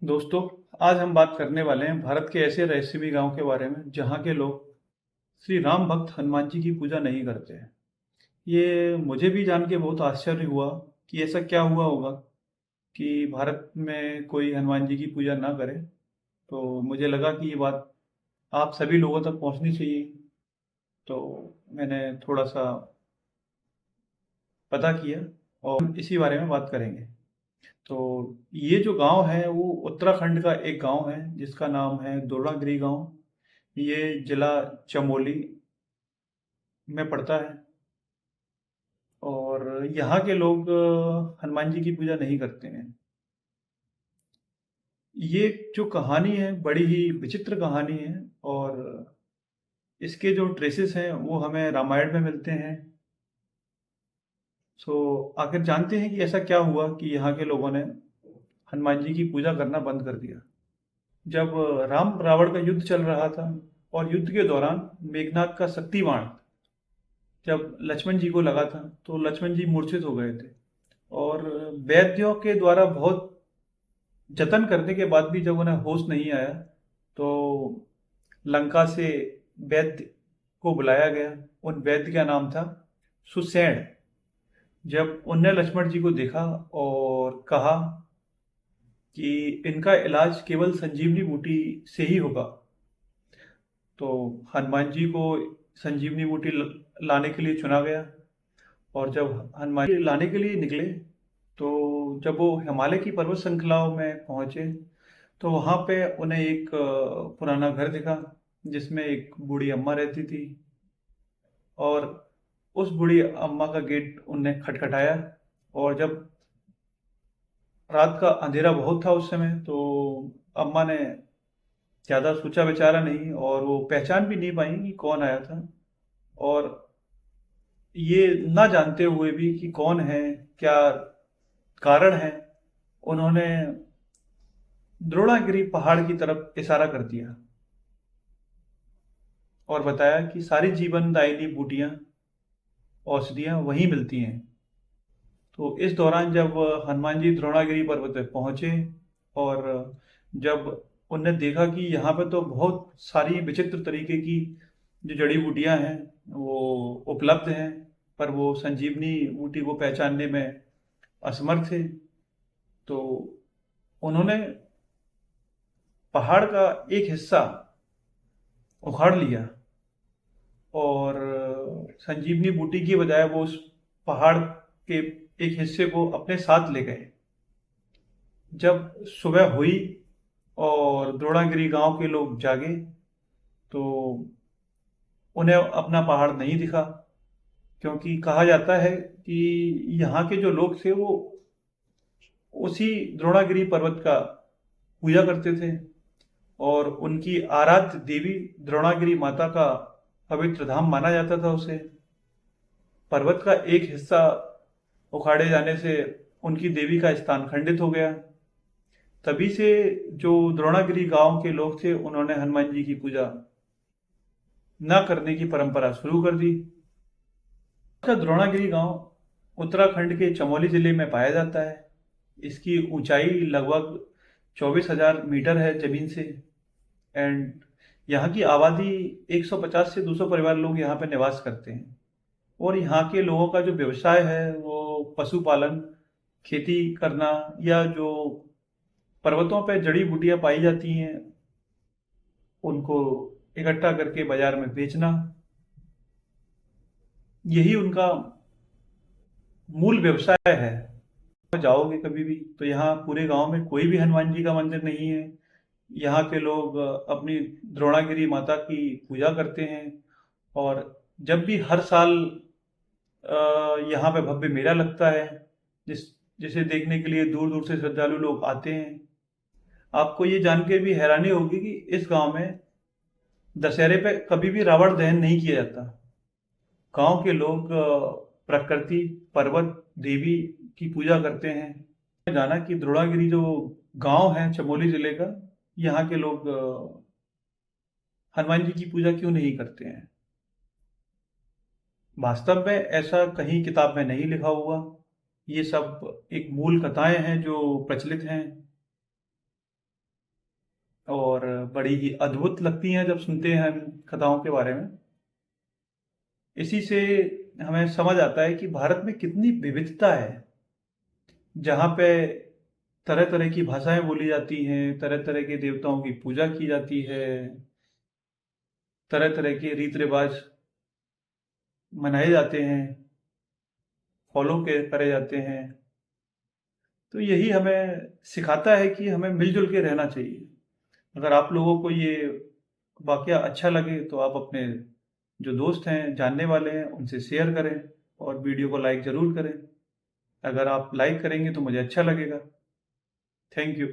दोस्तों, आज हम बात करने वाले हैं भारत के ऐसे रहस्यमय गांव के बारे में जहां के लोग श्री राम भक्त हनुमान जी की पूजा नहीं करते हैं। ये मुझे भी जान के बहुत आश्चर्य हुआ कि ऐसा क्या हुआ होगा कि भारत में कोई हनुमान जी की पूजा ना करे। तो मुझे लगा कि ये बात आप सभी लोगों तक पहुंचनी चाहिए। तो मैंने थोड़ा सा पता किया और इसी बारे में बात करेंगे। तो ये जो गांव है वो उत्तराखंड का एक गांव है जिसका नाम है द्रोणागिरी गांव। ये जिला चमोली में पड़ता है और यहाँ के लोग हनुमान जी की पूजा नहीं करते हैं। ये जो कहानी है बड़ी ही विचित्र कहानी है और इसके जो ट्रेसेस हैं वो हमें रामायण में मिलते हैं। सो आखिर जानते हैं कि ऐसा क्या हुआ कि यहाँ के लोगों ने हनुमान जी की पूजा करना बंद कर दिया। जब राम रावण का युद्ध चल रहा था और युद्ध के दौरान मेघनाथ का शक्ति बाण जब लक्ष्मण जी को लगा था तो लक्ष्मण जी मूर्छित हो गए थे और वैद्यों के द्वारा बहुत जतन करने के बाद भी जब उन्हें होश नहीं आया तो लंका से वैद्य को बुलाया गया। उन वैद्य का नाम था सुसैन। जब उनने लक्ष्मण जी को देखा और कहा कि इनका इलाज केवल संजीवनी बूटी से ही होगा, तो हनुमान जी को संजीवनी बूटी लाने के लिए चुना गया। और जब हनुमान जी लाने के लिए निकले तो जब वो हिमालय की पर्वत श्रृंखलाओं में पहुंचे तो वहां पे उन्हें एक पुराना घर दिखा जिसमें एक बूढ़ी अम्मा रहती थी। और उस बूढ़ी अम्मा का गेट उनने खटखटाया और जब रात का अंधेरा बहुत था उस समय तो अम्मा ने ज़्यादा सोचा विचारा नहीं और वो पहचान भी नहीं पाई कि कौन आया था। और ये ना जानते हुए भी कि कौन है, क्या कारण है, उन्होंने द्रोणागिरी पहाड़ की तरफ इशारा कर दिया और बताया कि सारी जीवनदायिनी बूटियां औषधियां वहीं मिलती हैं। तो इस दौरान जब हनुमान जी द्रोणागिरी पर्वत पे पहुंचे और जब उनने देखा कि यहाँ पे तो बहुत सारी विचित्र तरीके की जो जड़ी बूटियां हैं वो उपलब्ध हैं, पर वो संजीवनी बूटी को पहचानने में असमर्थ थे। तो उन्होंने पहाड़ का एक हिस्सा उखाड़ लिया और संजीवनी बूटी की बजाय वो उस पहाड़ के एक हिस्से को अपने साथ ले गए। जब सुबह हुई और द्रोणागिरी गांव के लोग जागे तो उन्हें अपना पहाड़ नहीं दिखा, क्योंकि कहा जाता है कि यहाँ के जो लोग थे वो उसी द्रोणागिरी पर्वत का पूजा करते थे और उनकी आराध्य देवी द्रोणागिरी माता का पवित्र धाम माना जाता था उसे। पर्वत का एक हिस्सा उखाड़े जाने से उनकी देवी का स्थान खंडित हो गया। तभी से जो द्रोणागिरी गांव के लोग थे उन्होंने हनुमान जी की पूजा न करने की परंपरा शुरू कर दी। का द्रोणागिरी गांव उत्तराखंड के चमोली जिले में पाया जाता है। इसकी ऊंचाई लगभग 24,000 मीटर है जमीन से। एंड यहाँ की आबादी 150 से 200 परिवार लोग यहाँ पे निवास करते हैं। और यहाँ के लोगों का जो व्यवसाय है वो पशुपालन, खेती करना या जो पर्वतों पे जड़ी बूटियां पाई जाती हैं उनको इकट्ठा करके बाजार में बेचना, यही उनका मूल व्यवसाय है। जाओगे कभी भी तो यहाँ पूरे गांव में कोई भी हनुमान जी का मंदिर नहीं है। यहाँ के लोग अपनी द्रोणागिरी माता की पूजा करते हैं और जब भी हर साल यहाँ पे भव्य मेला लगता है जिसे देखने के लिए दूर दूर से श्रद्धालु लोग आते हैं। आपको ये जान के भी हैरानी होगी कि इस गांव में दशहरे पे कभी भी रावण दहन नहीं किया जाता। गांव के लोग प्रकृति, पर्वत, देवी की पूजा करते हैं। जाना कि द्रोणागिरी जो गांव है चमोली जिले का, यहाँ के लोग हनुमान जी की पूजा क्यों नहीं करते हैं। वास्तव में ऐसा कहीं किताब में नहीं लिखा हुआ। ये सब एक मूल कथाएं हैं जो प्रचलित हैं। और बड़ी ही अद्भुत लगती हैं जब सुनते हैं हम कथाओं के बारे में। इसी से हमें समझ आता है कि भारत में कितनी विविधता है, जहाँ पे तरह तरह की भाषाएं बोली जाती हैं, तरह तरह के देवताओं की पूजा की जाती है, तरह तरह के रीत रिवाज मनाए जाते हैं, फॉलो करे जाते हैं। तो यही हमें सिखाता है कि हमें मिलजुल के रहना चाहिए। अगर आप लोगों को ये वाकया अच्छा लगे तो आप अपने जो दोस्त हैं, जानने वाले हैं, उनसे शेयर करें और वीडियो को लाइक ज़रूर करें। अगर आप लाइक करेंगे तो मुझे अच्छा लगेगा। Thank you.